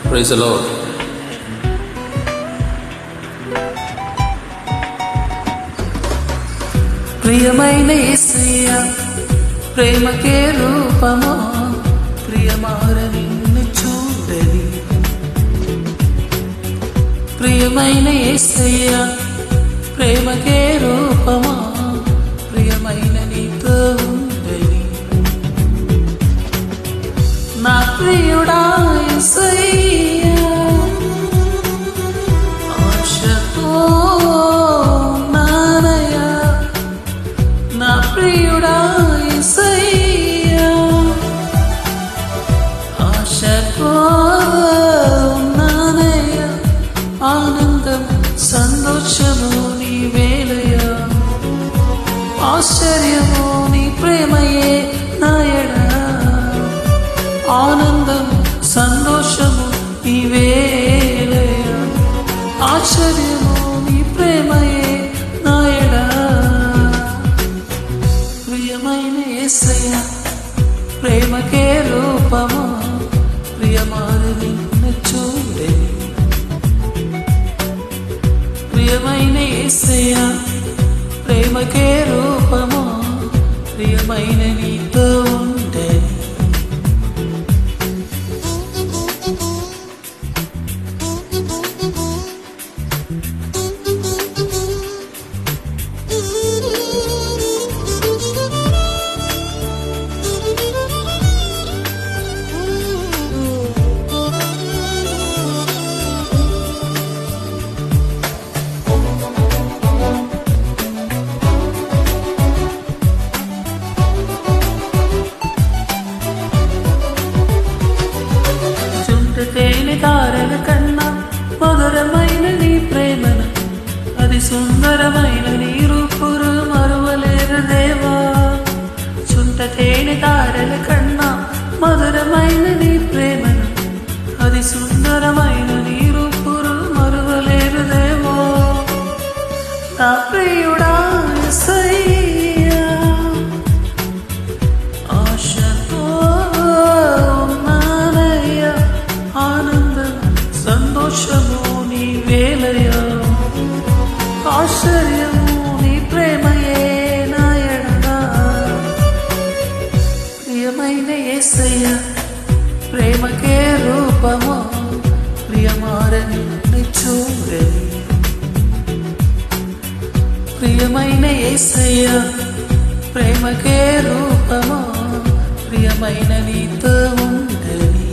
Praise the lord. ప్రియమైన యేసయ్యా ప్రేమకే రూపమా, ప్రియమార నిన్ను చూడని. ప్రియమైన యేసయ్యా ప్రేమకే రూపమా, ప్రియమైన నీతో ఉండని. నా ప్రియుడా యేసయ్యా ఆశతో నానయ్యా, నా ప్రియుడా యేసయ్యా ఆశతో నానయ్యా, ఆనందం సంతోషము నీ వేలయ్యా, ఆశ్చర్యము నీ ప్రేమయే నాయడా, ఆనందం సంతోషము నీ వేలయ్యా, ఆశ్చర్యము నీ ప్రేమయే నాయడా. ప్రియమైన యేసయ్యా ప్రేమకే రూపమా, ప్రియమారు నిన్ను చూడే. ప్రియమైన యేసయ్యా ప్రేమకే రూపమా, ప్రియమైన నీతో ఉండే. తేనె తారల కన్నా మధురమైన నీ ప్రేమను, అది సుందరమైన నీ రూపురు మరువలేరు దేవా. చుంట తేనె తారల కన్నా మధురమైన నీ ప్రేమను, అది సుందరమైన నీ రూపురు మరువలేరు దేవా. నా ప్రియుడా యేసయ్యా ఆశతో నానయ్యా, ఆనందం సంతోషము నీ వేలయ్యా, ఆశ్చర్యము నీ ప్రేమయే నాయడా. ప్రియమైన యేసయ్యా ప్రేమకే రూపమా, ప్రియమార నిన్ను చూడని. ప్రియమైన యేసయ్యా ప్రేమకే రూపమా, ప్రియమైన నీతో ఉండని.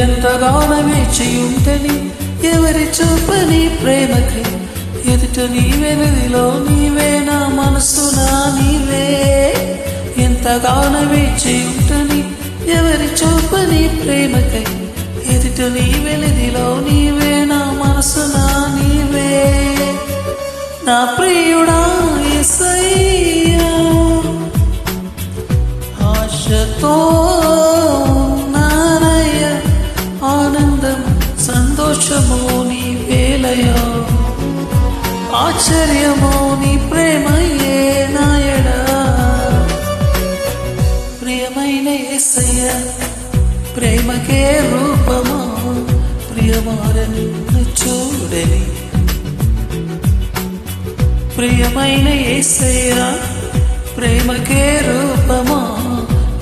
ఎంతగానో వేచి ఉంటని ఎవరి చూపని ప్రేమకై, ఎదుట నీవే నదిలో నీవే నా మనసునా నీవే. ఎంతగానో వేచి ఉంటని ఎవరి చూపని ప్రేమకై, ఎదుట నీవే నదిలో నీవే నా మనసునా నీవే. నా ప్రియుడా యేసయ్యా ఆశతో నానయ్యా, ఆనందం సంతోషము నీ వేలయ్యా, ఆశ్చర్యము నీ ప్రేమయే నాయడా. ప్రియమైన యేసయ్యా ప్రేమకే రూపమా, ప్రియమార నిన్ను చూడని. ప్రియమైన యేసయ్యా ప్రేమకే రూపమా,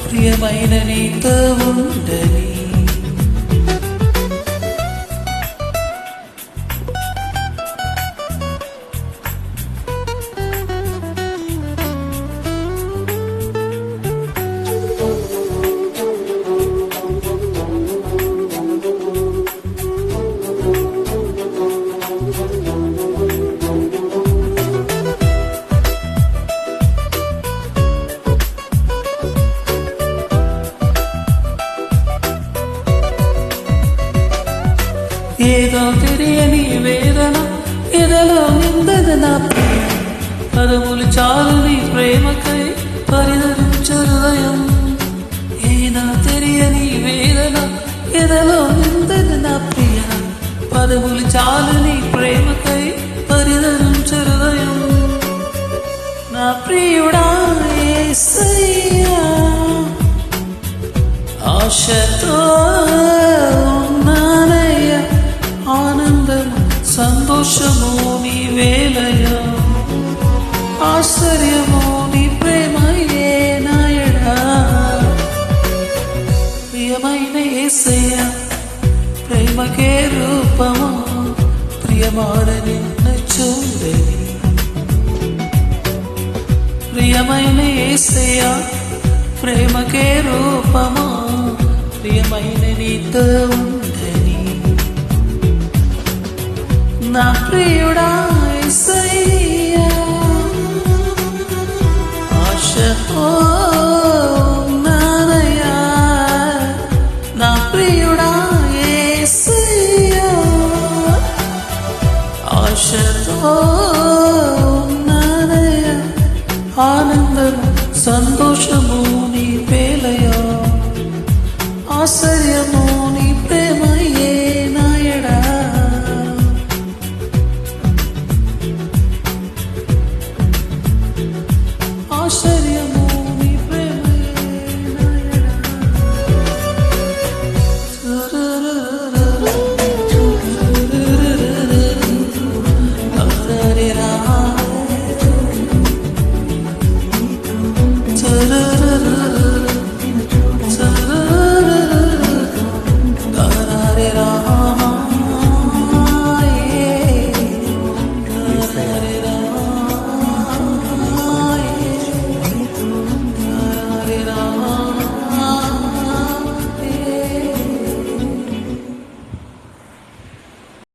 ప్రియమైన నీతో ఉండని. వేదన ఎదలో నిందద నా ప్రియ పదములు చాలు నీ ప్రేమకై పరిధరించు హృదయం ఏనా తెలియని వేదన ఎదలో నిందద నా ప్రియ పదములు చాలు నీ ప్రేమకై పరిధరించు హృదయం నా ప్రియుడా యేసయ్యా ఆశతో ఉన్నానయ్యా ఆనందము సంతోషము నీ వేలయ్యా ఆశ్చర్యము నీ ప్రేమయే నాయడా ప్రియమైన యేసయ్యా ప్రేమకే రూపమా ప్రియమాడ నిన్ను చూడని ప్రియమైన యేసయ్యా ప్రేమకే రూపమా ప్రియమైన నీతో ఉండని నా ప్రియుడా యేసయ్యా ఆశతో